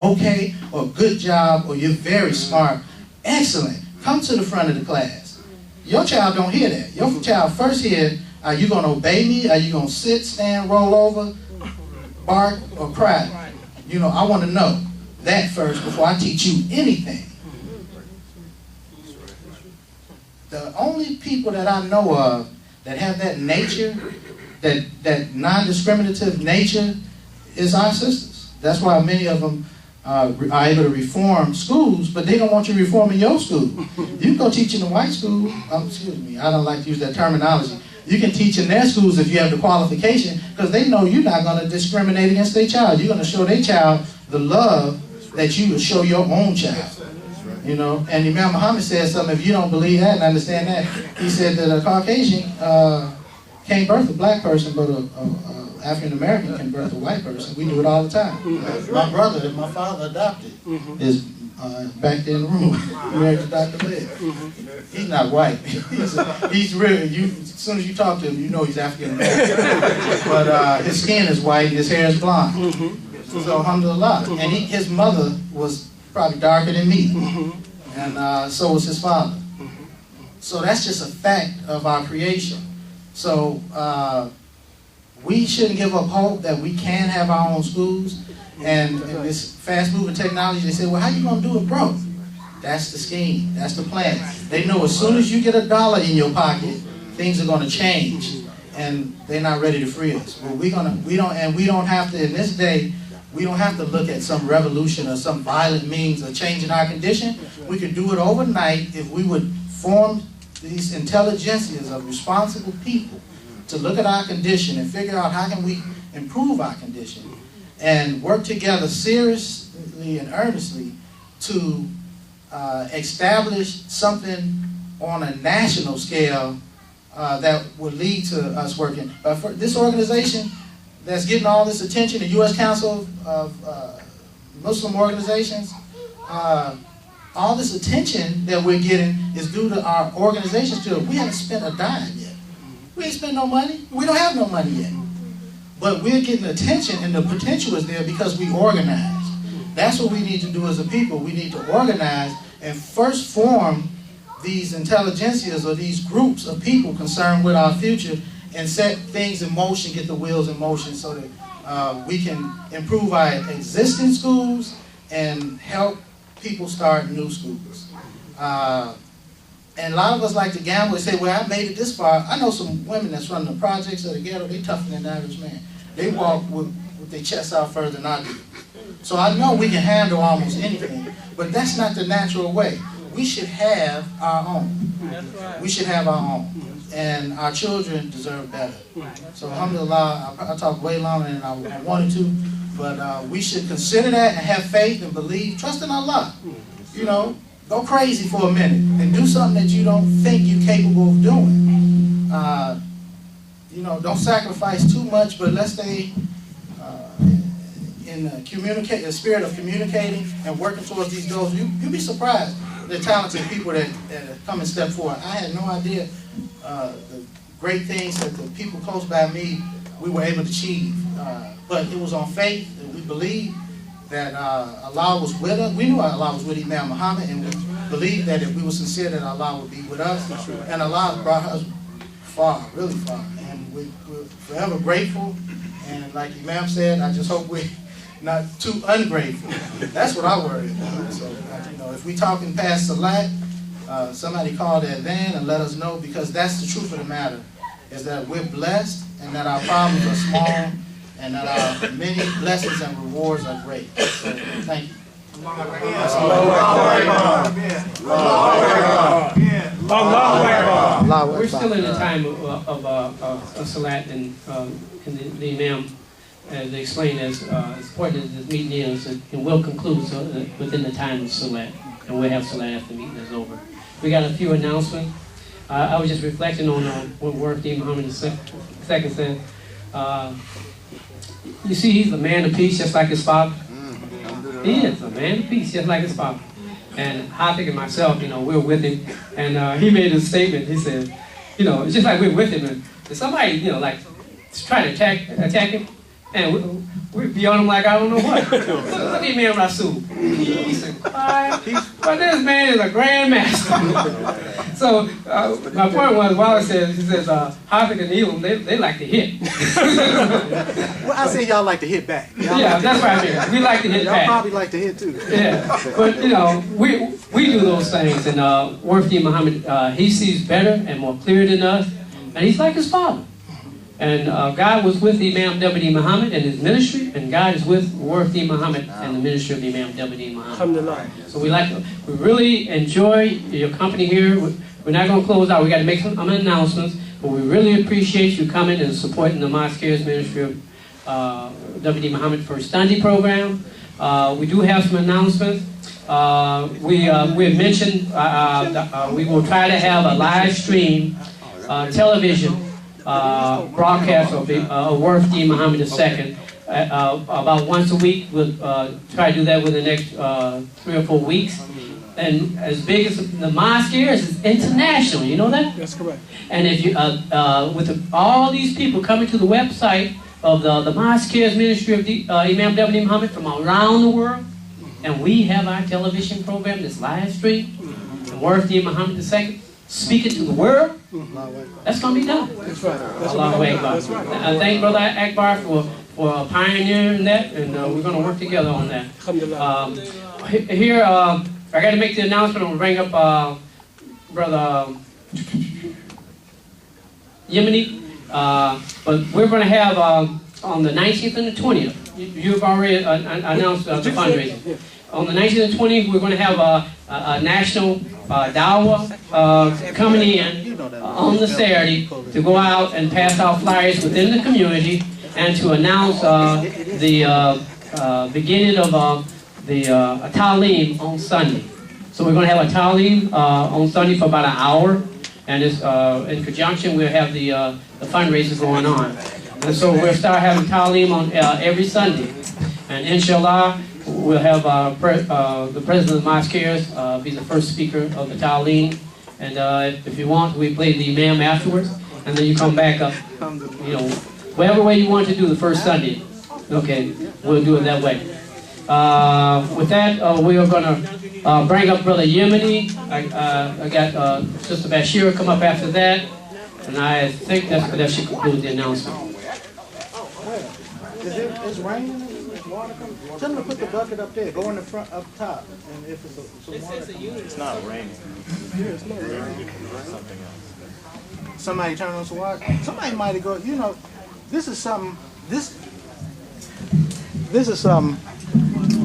okay, or good job, or you're very smart, excellent, come to the front of the class. Your child don't hear that. Your child first hear, are you going to obey me? Are you going to sit, stand, roll over, bark, or cry? You know, I want to know that first before I teach you anything. The only people that I know of that have that nature, that non-discriminative nature, is our sisters. That's why many of them are able to reform schools, but they don't want you reforming your school. You can go teach in a white school. Excuse me, I don't like to use that terminology. You can teach in their schools if you have the qualification, because they know you're not going to discriminate against their child. You're going to show their child the love that you would show your own child. You know, and Imam Muhammad said something, if you don't believe that and understand that, he said that a Caucasian can't birth a black person, but a African American can birth a white person. We do it all the time. My brother that my father adopted is back there in the room, married to Dr. Liv. He's not white. He's really, as soon as you talk to him, you know he's African American. But his skin is white, his hair is blonde. So alhamdulillah. And his mother was probably darker than me, and so was his father. So that's just a fact of our creation. So we shouldn't give up hope that we can have our own schools. And in this fast-moving technology, they say, well, how you going to do it, bro? That's the scheme. That's the plan. They know as soon as you get $1 in your pocket, things are going to change, and they're not ready to free us. Well, we don't have to, in this day, we don't have to look at some revolution or some violent means of changing our condition. We could do it overnight if we would form these intelligentsias of responsible people to look at our condition and figure out how can we improve our condition and work together seriously and earnestly to establish something on a national scale that would lead to us working. For this organization that's getting all this attention, the U.S. Council of Muslim Organizations, all this attention that we're getting is due to our organizations. We haven't spent a dime yet. We ain't spent no money. We don't have no money yet. But we're getting attention, and the potential is there because we organize. That's what we need to do as a people. We need to organize and first form these intelligentsias or these groups of people concerned with our future and set things in motion, get the wheels in motion so that we can improve our existing schools and help people start new schools. And a lot of us like to gamble and say, well, I made it this far. I know some women that's running the projects of the ghetto, they tougher than the average man. They walk with their chests out further than I do. So I know we can handle almost anything, but that's not the natural way. We should have our own. We should have our own. And our children deserve better. So alhamdulillah, I talked way longer than I wanted to, but we should consider that and have faith and believe, trust in Allah. You know, go crazy for a minute and do something that you don't think you're capable of doing. You know, don't sacrifice too much, but let's stay in the spirit of communicating and working towards these goals. You'll be surprised the talented people that come and step forward. I had no idea the great things that the people close by me we were able to achieve. But it was on faith, and we believed that Allah was with us. We knew Allah was with Imam Muhammad, and we believed that if we were sincere that Allah would be with us. And Allah brought us far, really far. And we're forever grateful. And like Imam said, I just hope we're not too ungrateful. That's what I worry about. So, you know, if we talking past Salat, somebody call that van and let us know, because that's the truth of the matter, is that we're blessed and that our problems are small and that our many blessings and rewards are great. So, thank you. We're still in the time of Salat, and the Imam, as they explained, as important as this meeting is, and will conclude within the time of Salat, and we'll have Salat after the meeting is over. We got a few announcements. I was just reflecting on what Worthy Muhammad II said. You see, he's a man of peace, just like his father. He is a man of peace, just like his father. And I think of myself, you know, we're with him, and he made a statement. He said, you know, it's just like we're with him, and if somebody, you know, like try to attack him, And we'd be on him like I don't know what. Look at Imam Rasul. Peace and quiet. But this man is a grandmaster. So my point was, Wallace says, he says, Hafid and Elam, they like to hit. Well, I say y'all like to hit back. Yeah, that's what I mean. We like to hit Y'all back. probably like to hit too. Yeah, but you know, we do those things, and Warfdi Muhammad, he sees better and more clear than us, and he's like his father. And God was with Imam W.D. Muhammad and his ministry, and God is with Warfdi Muhammad and the ministry of Imam W.D. Muhammad. So we really enjoy your company here. We're not going to close out. We got to make some announcements, but we really appreciate you coming and supporting the Mosque Cares ministry of W.D. Muhammad First Sunday program. We do have some announcements. We have mentioned we will try to have a live stream television broadcast of Warfdi Muhammad II about once a week. We'll try to do that within the next 3 or 4 weeks. And as big as the mosque here is international, you know that? That's correct. And if you, all these people coming to the website of the Mosque Cares Ministry of Imam W.D. Muhammad from around the world, and we have our television program, this live stream, and Warfdi Muhammad II speaking to the world, that's going to be done. That's right. Allahu Akbar. That's right. Thank Brother Akbar for pioneering that, and we're going to work together on that. Here, I got to make the announcement. I'm going to bring up Brother Yemeni. But we're going to have on the 19th and the 20th. You've already announced the fundraising. On the 19th and 20th, we're going to have a national dawah coming in on the Saturday to go out and pass out flyers within the community and to announce the beginning of the Ta'aleem on Sunday. So we're going to have a Ta'aleem on Sunday for about an hour, and it's, in conjunction we'll have the fundraiser going on. And so we'll start having Ta'aleem on every Sunday. And inshallah, we'll have the president of Mosque Cares be the first speaker of the Ta'aleem. And if you want, we play the imam afterwards, and then you come back up, you know, whatever way you want to do the first Sunday. Okay, we'll do it that way. With that, we are going to bring up Brother Yemeni. I got Sister Bashira come up after that, and I think that should conclude the announcement. It's raining. Water coming. Tell them to put the bucket up there. Go in the front, up top, and if it's some water. It's not raining. Yeah, it's not raining. Something else. Somebody turn on some water. Somebody might have go. You know, this is something. This is something.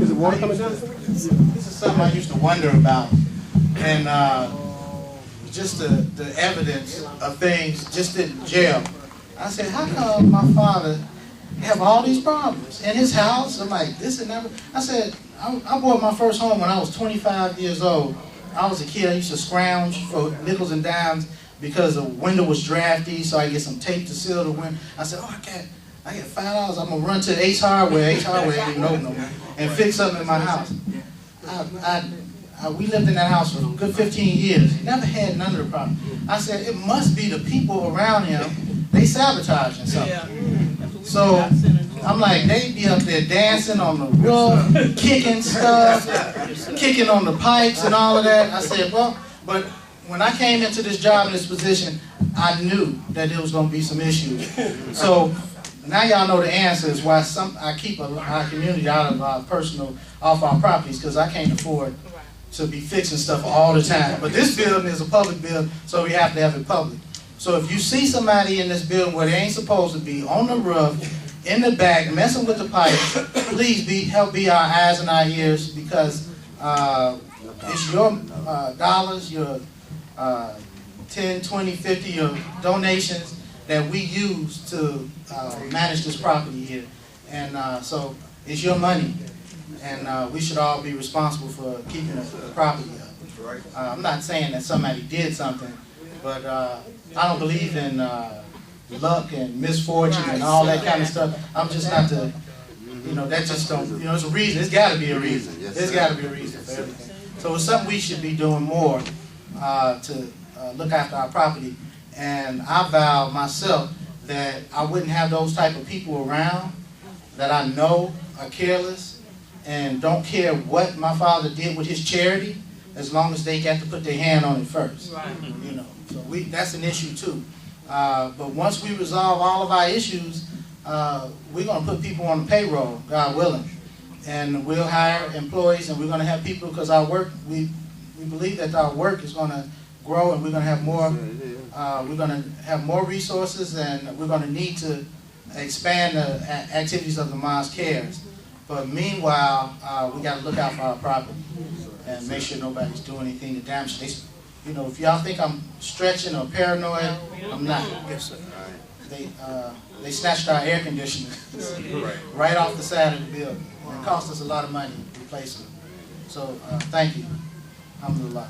Is the water coming down? This is something I used to wonder about, and just the evidence of things just in jail. I said, how come my father have all these problems in his house? I'm like, this and that. I said, I bought my first home when I was 25 years old. I was a kid. I used to scrounge for nickels and dimes because the window was drafty, so I get some tape to seal the window. I said, oh, I get $5. I'm gonna run to Ace Hardware. Ace Hardware ain't even open no more, and fix something in my house. We lived in that house for a good 15 years. Never had none of the problems. I said, it must be the people around him. They sabotaging something. So I'm like, they be up there dancing on the roof, kicking stuff, kicking on the pipes and all of that. I said, well, but when I came into this job in this position, I knew that there was going to be some issues. So now y'all know the answers why I keep our community out of off our properties, because I can't afford to be fixing stuff all the time. But this building is a public building, so we have to have it public. So if you see somebody in this building where they ain't supposed to be, on the roof, in the back, messing with the pipes, please help be our eyes and our ears, because it's your dollars, your 10, 20, 50, your donations that we use to manage this property here. And so it's your money, and we should all be responsible for keeping the property up. I'm not saying that somebody did something, but I don't believe in luck and misfortune and all that kind of stuff. I'm just not the, that just don't, there's a reason. There's got to be a reason. There's got to be a reason for everything. So it's something we should be doing more to look after our property. And I vow myself that I wouldn't have those type of people around that I know are careless and don't care what my father did with his charity, as long as they got to put their hand on it first. Right. You know, so that's an issue too. But once we resolve all of our issues, we're going to put people on the payroll, God willing, and we'll hire employees, and we're going to have people, because our work, we believe that our work is going to grow, and we're going to have more. We're going to have more resources, and we're going to need to expand the activities of the Mars Cares. But meanwhile, we got to look out for our property and make sure nobody's doing anything to damage it. You know, if y'all think I'm stretching or paranoid, I'm not. They snatched our air conditioner right off the side of the building. It cost us a lot of money to replace it. So thank you. Alhamdulillah.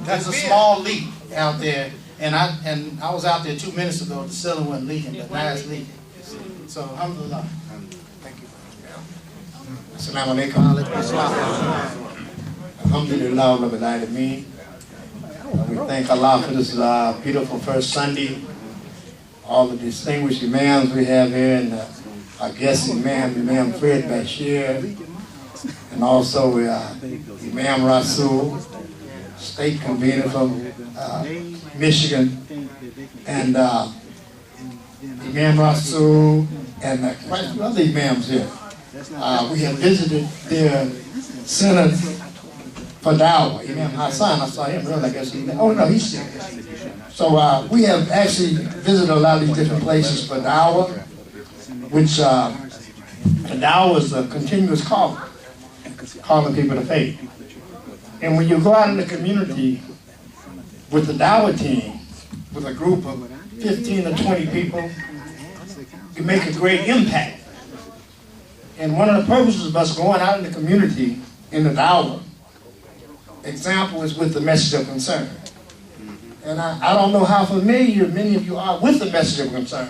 There's a small leak out there, and I was out there 2 minutes ago. The ceiling wasn't leaking, but now it's leaking. So alhamdulillah. Thank you. Assalamu alaikum. Alhamdulillah Rabbil Alameen. We thank Allah for this beautiful first Sunday. All the distinguished imams we have here, and our guest Imam Fred Bashir, and also Imam Rasul, state convener from Michigan, and Imam Rasul, and quite a few other imams here. We have visited their center for Dawah. Imam Hassan, I saw him earlier, I guess oh no, he's still here. So we have actually visited a lot of these different places for Dawah, which Dawah is a continuous calling people to faith. And when you go out in the community with the Dawah team, with a group of 15 or 20 people, you make a great impact. And one of the purposes of us going out in the community in the Dawah example is with the message of concern. And I don't know how familiar many of you are with the message of concern.